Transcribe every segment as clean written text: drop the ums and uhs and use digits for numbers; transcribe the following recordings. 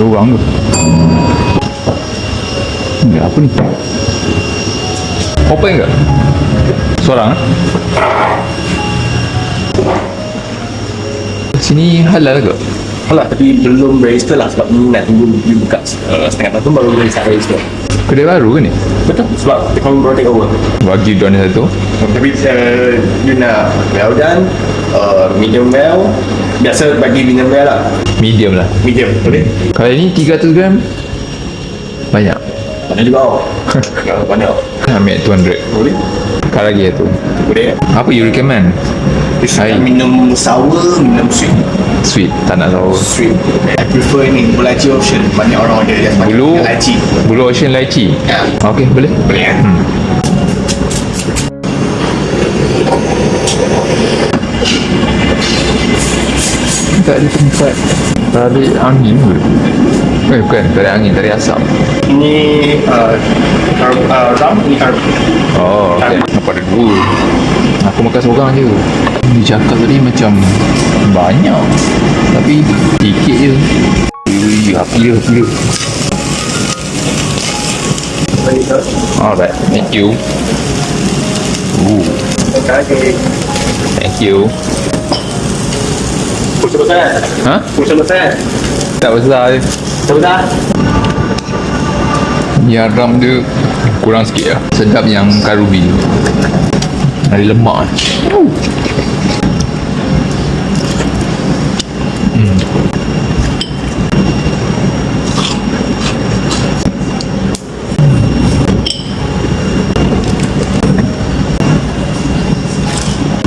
Ada orang tu. Ni apa ni? Open ke? Seorang eh? Sini halal ke? Alah, tapi belum register lah sebab ni nak tunggu dia buka setengah tahun baru boleh start register. Kedai baru ke ni? Betul, sebab kami baru take over. Bagi dia ni satu. Tapi you nak well done, medium well, biasa bagi medium well lah. Medium lah. Medium, boleh? Kalau ni 300 gram banyak. Banyak juga oh. Banyak. Ambil 200. Boleh? Kalau lagi tu. Boleh. Apa you recommend? Saya minum sour, minum sweet. Sweet, tak nak tahu. Sweet. I prefer ni, bulaci ocean. Banyak orang order dia. Bulu lychee. Bulu ocean lychee. Ya. Okey, boleh. Boleh kan? Tak ada tempat tarik angin ke? Bukan, tarik angin, tarik asap. Ini ram, ini herb. Oh, okey. Apa ada dua? Aku makan seorang je. Dia cakap tadi macam banyak, tapi sikit je. Ui, api dia. Alright, thank you. Okay. Thank you. Kursa besar. Ha? Kursa besar. Tak besar je. Besar. Yang ram dia kurang sikit lah. Sedap yang karubi. Ada lemak.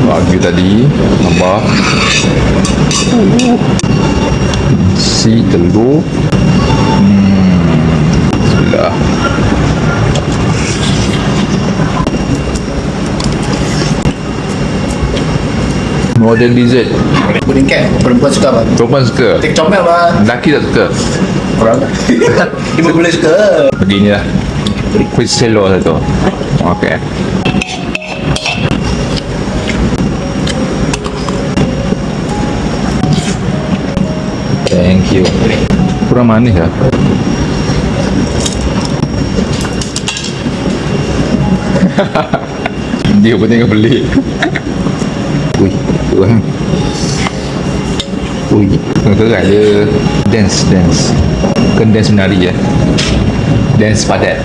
Wagyu tadi tambah si telur. Bismillah. Modern dessert. Pudding cat. Perempuan suka apa? Perempuan suka. Tik comel lah. Lelaki tak suka. Orang. Dia boleh suka. Begini lah. Kuih selor satu. Okay. Thank you. Kurang manis lah. Dia pun tengok beli. Ui, tu kan. Ui, kerak dia dance. Kan dance menari ya. Dance padat.